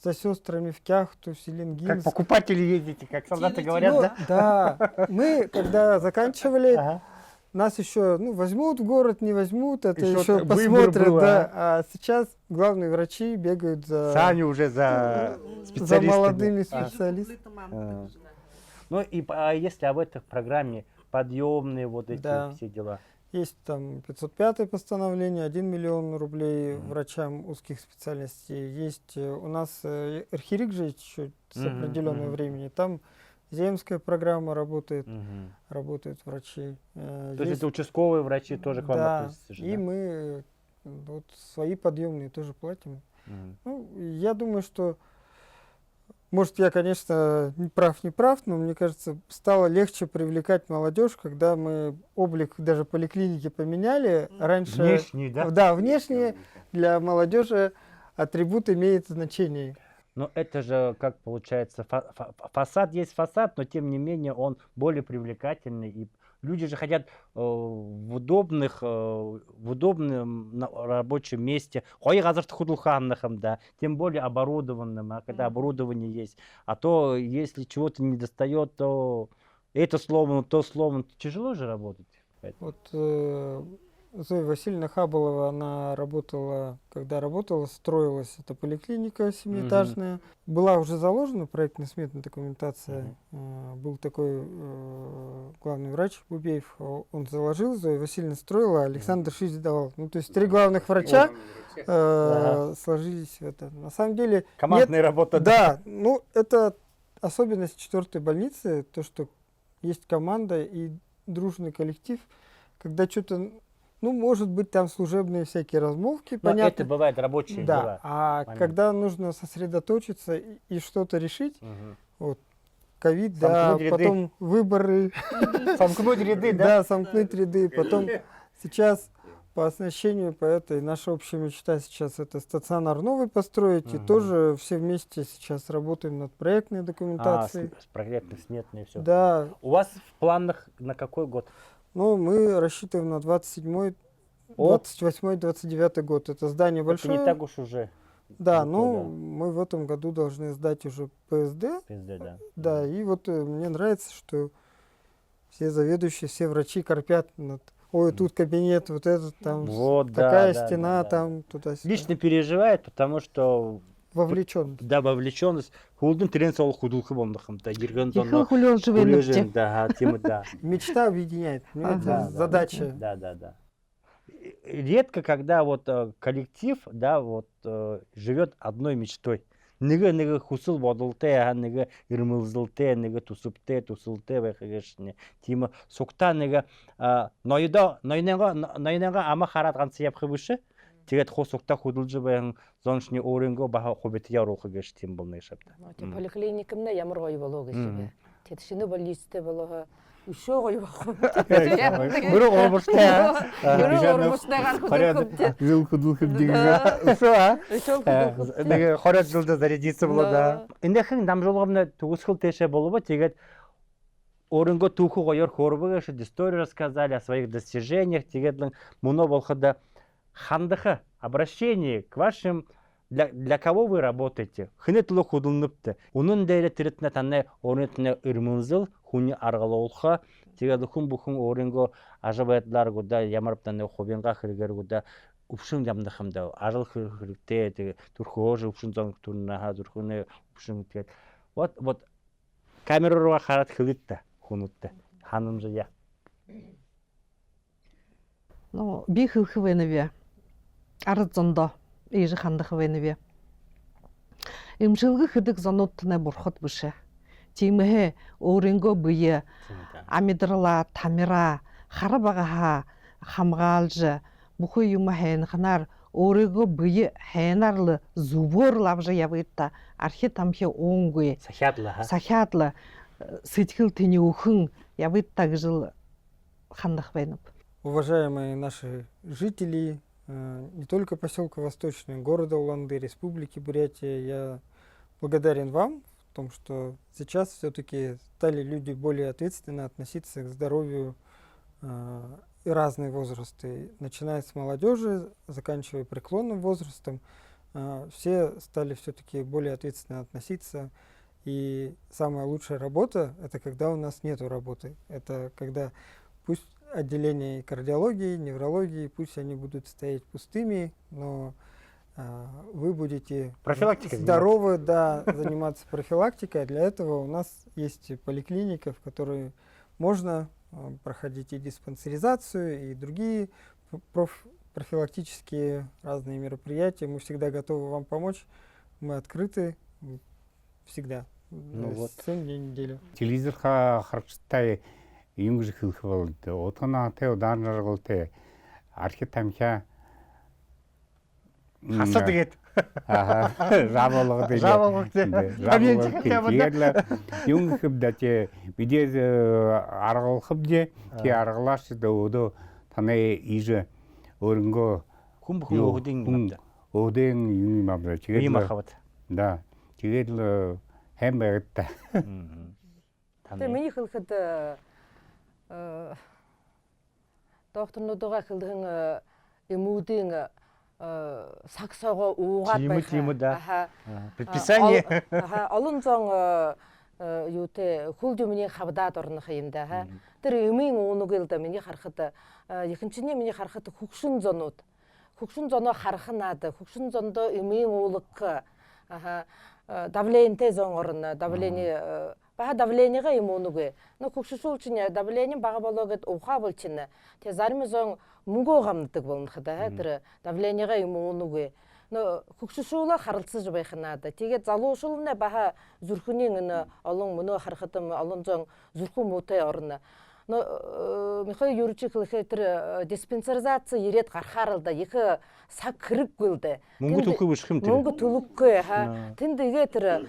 S2: За сестрами в Кяхту, в Селенгинск.
S1: Как покупатели ездите, как солдаты говорят,
S2: ну,
S1: да?
S2: Да. Мы, когда заканчивали, нас еще возьмут в город, не возьмут, это еще посмотрят. Был, да. А сейчас главные врачи бегают
S1: сами уже за специалистами.
S2: За молодыми специалистами.
S1: Ну и если об этой программе подъемные вот эти все дела?
S2: Есть там 505-е постановление, 1 миллион рублей врачам узких специальностей. Есть у нас архирик же еще с определенного времени. Там земская программа работает, работают врачи.
S1: То есть это участковые врачи тоже к вам относятся?
S2: И мы вот свои подъемные тоже платим. Ну, я думаю, что может, я, конечно, не прав, но мне кажется, стало легче привлекать молодежь, когда мы облик даже поликлиники поменяли. Раньше,
S1: внешний, да?
S2: Да, внешне для молодежи атрибут имеет значение.
S1: Но это же, как получается, фасад есть фасад, но тем не менее он более привлекательный. И люди же хотят в удобном рабочем месте, тем более оборудованным, когда оборудование есть. А то, если чего-то не достает, то это сломано, то сломано. Тяжело же работать.
S2: Вот Зоя Васильевна Хабалова, она работала, когда работала, строилась эта поликлиника 7-этажная. Была уже заложена проектно-сметная документация. Был такой главный врач Бубеев, он заложил, Зоя Васильевна строила, Александр Шизи давал. Ну, то есть 3 главных врача сложились в это. На самом деле...
S1: Командная работа.
S2: Да, ну это особенность 4-й больницы, то, что есть команда и дружный коллектив, когда что-то, ну, может быть, там служебные всякие размолвки,
S1: Но
S2: понятно.
S1: это бывает рабочие
S2: Да,
S1: дела.
S2: а
S1: Понятно.
S2: когда нужно сосредоточиться и что-то решить,
S1: Мгм.
S2: вот, ковид, да,
S1: Сомкнуть ряды.
S2: потом выборы,
S1: Сомкнуть ряды, да?
S2: да, сомкнуть ряды, потом сейчас по оснащению, по этой, наша общая мечта сейчас это стационар новый построить, и
S1: Мгм.
S2: тоже все вместе сейчас работаем над проектной документацией.
S1: С проектных сметных все.
S2: Да,
S1: У вас в планах на какой год?
S2: ну, мы рассчитываем на 27-й,
S1: О!
S2: 28-й, 29-й год. Это здание большое.
S1: Это не так уж уже.
S2: Да,
S1: далеко,
S2: ну,
S1: да.
S2: мы в этом году должны сдать уже ПСД.
S1: Пизды, да.
S2: Да, и вот мне нравится, что все заведующие, все врачи корпят над... Ой, тут кабинет, вот этот, там
S1: Вот, да,
S2: такая
S1: да,
S2: стена,
S1: да, да.
S2: там туда-сюда.
S1: Лично переживает, потому что
S2: Вовлечен.
S1: да, вовлеченность. Хулдың трен сол худулхы болдықымда. Ерген
S4: Ихыл
S1: соны
S4: хулел живеніпте.
S1: да, тема, да.
S2: Мечта объединяет, понимаете,
S1: Да, да,
S2: задача.
S1: Да, да, да. Редко, когда вот коллектив, да, вот живет одной мечтой. Неге хусыл бодылты, неге ирмылзылты, неге тусыпты, тусылты, конечно. Тима сукта неге нойнага ама харатган сияп хыбышы. Тэгээд хосукта худулжы баян зоншни оренго баха хобети ярулхы геш тим болны шапта.
S5: Поликлиникамда ямар гой болоо
S1: Мгм.
S5: гэшээ. Тэдшинэ больницте болоо өшөө гой баху.
S1: Бүрі орбуштай.
S5: Бүрі орбуштай гарах
S3: Жил худулхып деген.
S1: Неге хорат жылда зарядиться было, да. Индехин дамжолгомна тугусхыл теше болуба, тэгээд оренго туху гойор хорбыга шы историю рассказали о своих достижениях, тэгээд муно болхада хандыхы обращение к вашим для кого вы работаете? Хынетлы худулныпты. Унун дәйре тиретне танне орнетне ирмынзыл, хуни аргалолха, тэгээд хун бухун оренго ажабайтлар гуда ямарптан хобенга хиргер гуда упшын ямдахымда ажыл хиргте тэгээд турхоже упшын зон турна ха турхуне упшын тэгээд вот камерага харат хилитте хунутте ханымжы я.
S4: Ну, би хылхывеневе. Арзондо. Ижи хандахывеневе. Имшылгы хыдык зануттыне бурхот быше. Тимэхэ оренго бые, амидрала, тамира, харабагаха, хамгаалжы, бухы юмахэн ханар, оренго бые хэнарлы, зубор лавжы явытта, архитамхе онгуе,
S1: Сахятлы, ха?
S4: сахятлы, сытхыл тени ухын, явытта гжыл хандахвенеп.
S2: Уважаемые наши жители, не только поселка Восточный, города Улан-Удэ, Республики Бурятия, я благодарен вам в том, что сейчас все-таки стали люди более ответственно относиться к здоровью и разные возрасты, начиная с молодежи, заканчивая преклонным возрастом, все стали все-таки более ответственно относиться. И самая лучшая работа – это когда у нас нету работы. Это когда пусть отделения кардиологии, неврологии, пусть они будут стоять пустыми, но вы будете здоровы, да, заниматься профилактикой. Для этого у нас есть поликлиника, в которой можно проходить и диспансеризацию, и другие профилактические разные мероприятия. Мы всегда готовы вам помочь. Мы открыты всегда.
S1: Ну вот.
S2: 7 дней в неделю.
S3: Телевизорға харчтай юмгжи хылхы болды. Отына те одан жарғылты. Архитамха
S1: Хаса дегет.
S3: Жабалығы деге.
S1: Жабалығы
S3: Жабалығы юмгхып да те бидез арғылхып де те арғылашы да оды таны ижі өрінгі
S1: Хумбухун оғдың мапта.
S3: оғдың юмі мапта.
S1: Үйім ақабат.
S3: Да. Тегедлі hem бәгітті.
S5: Мені хылхыды доқтырнудыға хылдың емудың сақсауға уғат байқа.
S1: Тимі, да. Предписание.
S5: Алын зоң юте хулдю мені қабдат орны қиымда. Тір емейң оны келді мені қарқыды. Екіншіне мені қарқыды хұқшын зонуд. Хұқшын зону қарқынады. Хұқшын зонды емейң олыққы. Давление зоң орны. Давление Баха давлениеға имонуге. Но хұқшышыл үшіне давление баға болуғыд оға болчыны. Те зарымы зоң мұңғы оғамдық болын қыда. Давлениеға имонуге. хөгшөшүүлө харалцаж байх надад. Тэгээд залуушуулна баха зүрхний олон мөнөө харахтам олон зон зүрхэн муутай орно. Михаил Юрьевич хэлэхээр диспансеризация ирээд гарахаар л да их саг хэрэггүй л да.
S1: Мөнгө төлөхгүй биш юм тэр.
S5: Мөнгө төлөхгүй хаа. Тэнд игээ тэр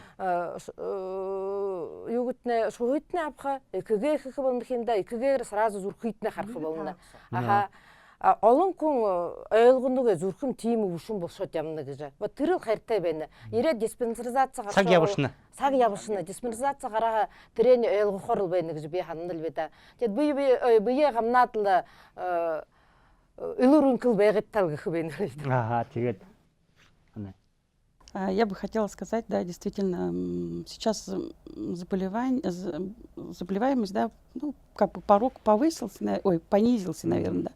S5: юу гэднэ шуутны авха экг хийх болно хинда экгээр сразу зүрхийднэ харах болно. Аха олон хүн ойлгоно зүрхэн тийм өвшин босоод явна гэж. Тэр л хайртай байна. Ирээд диспансеризация гарах. Цаг явшна. Диспансеризация гараа тэрний ойлгохоор л байна гэж би хандал бida. Тэгээд бие гамнаад л илүүрүнкэл байгаад тав гэх байна.
S1: Ага, тэгээд
S6: Я бы хотела сказать, да, действительно, сейчас заболеваемость, да, ну, как бы порог повысился, понизился, наверное, да.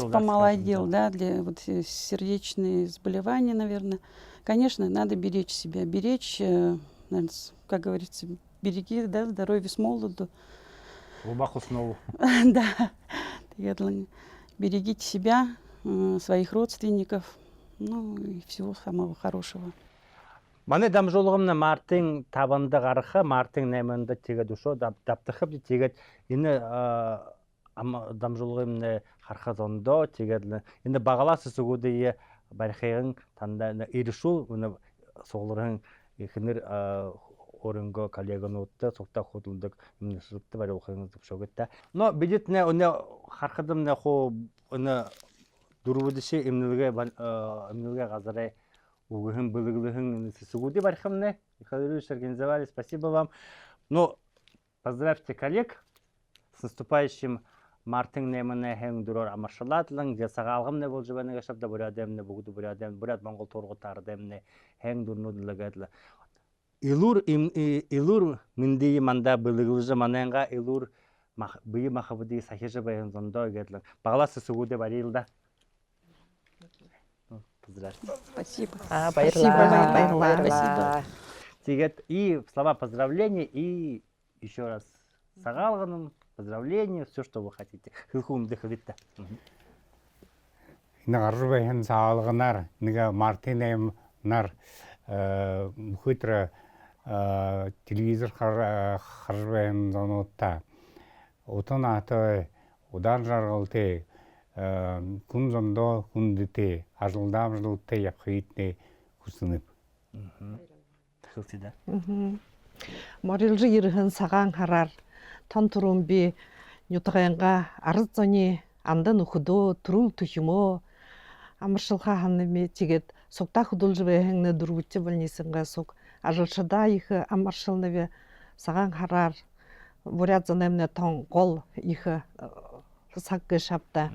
S6: Помолодел, да, для вот сердечные заболевания, наверное. Конечно, надо беречь себя, беречь, наверное, как говорится, береги, да, здоровье с молоду.
S1: Глубоко снова.
S6: Да, берегите себя, своих родственников, ну и всего самого хорошего.
S1: Мане дамжуулгамна мартин табанда гараха, мартин найманда тэгээд өшөө давтахып тэгээд энэ дамжуулгамна харахад ондоо тэгээд энэ багалаас сүгүүдээ барихын танда иршүүл энэ соглорын ихнэр өрөнгө коллегануудтай цугтаа хөдөлдөг юмнасуудтай бариухын зөвшөөгтэй. Но бидет нэ өнө харахадам нэ хоо өнө дөрвөлши эмнэлгээ газараа угхэн бэлгэлхэн сүгүүдээ барихымнэ. Михаил Юрьевич, организовали. Спасибо вам. Ну, поздравьте коллег с наступающим Мартин Неймане хэн дөрөөр амаршалаатлан жасагаалгамне болж байна гэж шавда бурядэмне бүгд буряд Монгол тургутаардэмне хэн дөрнөдлөгэдл илур минди манда бэлгэлж мананга илур бие махабди сахижа баян зондоо гэдл баглаас сүгүүдээ барилда.
S6: Спасибо.
S5: Спасибо.
S1: И слова поздравления, и еще раз сагалганым, поздравления, все, что вы хотите. Хилхум дыхвитта.
S3: Нарвehen саалганар, нега Мартинем нар мухитра телевизор харвен зонотта. Утоната удар жаргалте күн зондоо хүндтэй ажлдаамжлуудтай явах хийднэ хүснэв.
S1: Хилсида.
S4: Морилж ирхэн сагаан хараар тон турун би нютгаянга ард зоны андан өхдөө төрүл төхмөө амаршилха ханнами тэгээд сугта хөдөлж байхны дөрвөч больницинга суг ажлшада их амаршилнаве сагаан хараар буряд занемне тон гол их саг шапта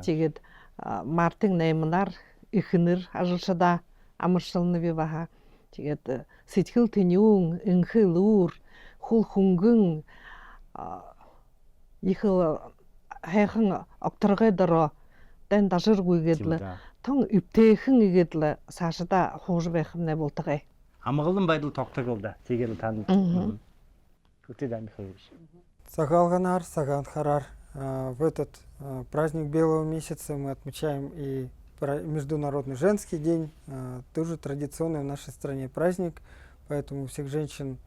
S4: тэгээд Мартин Нейманар ихнэр ажлшада амаршилнаве баха тэгээд сэтгэл тэнүүн инхэл үүр хул хөнгөн их хайхан окторгой дороо тэн дажиргүйгэдл тон өвтэйхэн игэдл цаашда хууж байх юм болтгоо.
S1: Амгалан байдал тогтоголда. Тэгээд танд. Күтээд амихавш.
S2: Сагалганар, Саганхарар. В этот праздник Белого месяца мы отмечаем и Международный женский день, тоже традиционный в нашей стране праздник, поэтому всех женщин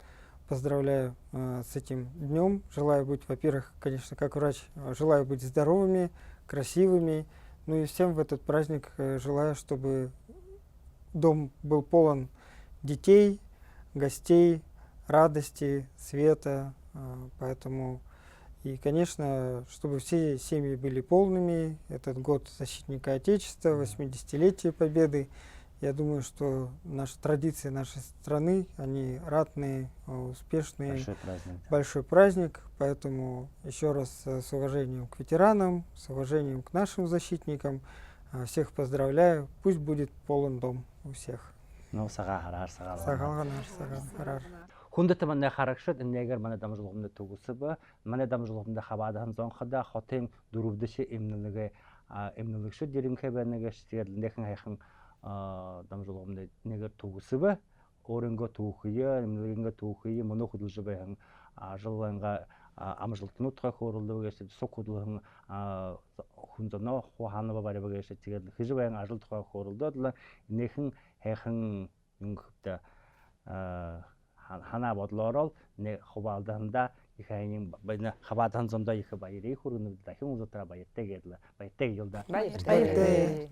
S2: поздравляю с этим днем. Желаю быть, во-первых, конечно, как врач, желаю быть здоровыми, красивыми, ну и всем в этот праздник желаю, чтобы дом был полон детей, гостей, радости, света, поэтому и, конечно, чтобы все семьи были полными. Этот год защитника Отечества, 80-летие Победы. Я думаю, что наши традиции нашей страны, они ратные, успешные. Большой праздник. Поэтому еще раз с уважением к ветеранам, с уважением к нашим защитникам. Всех поздравляю. Пусть будет полон дом у всех.
S1: Ну, сагалганар. Хүндэт маны харагшд энэгээр манай дамжуулгамд төгсөв. Манай дамжуулгамд хаваадан зонхода хотын дөрөвдөш эмнэлэгшд дэрэмхэ байна гэж тэгээд нэхэн хайхан дамжуулгамд нэгээр төгсөв. Өөрөнгөө түүхийе, эмнэлэгэнгээ түүхийе, мөнөө хөдөлж байхан ажлынга амжилтнуудтай хөөрөлдөгөөс сукудлын хүнзөнөө хухаанаа барибагээс тэгээд хэзээ ажил тухай хөөрөлдөөд л энэхэн хайхан юнгхта хана бодлорол нэ хуваалданда их хайнин байна хаваадан зондоо их баярыг хүргэнэ дахин үзэтэ баяртай гэдэл баяртай юлда
S5: баяртай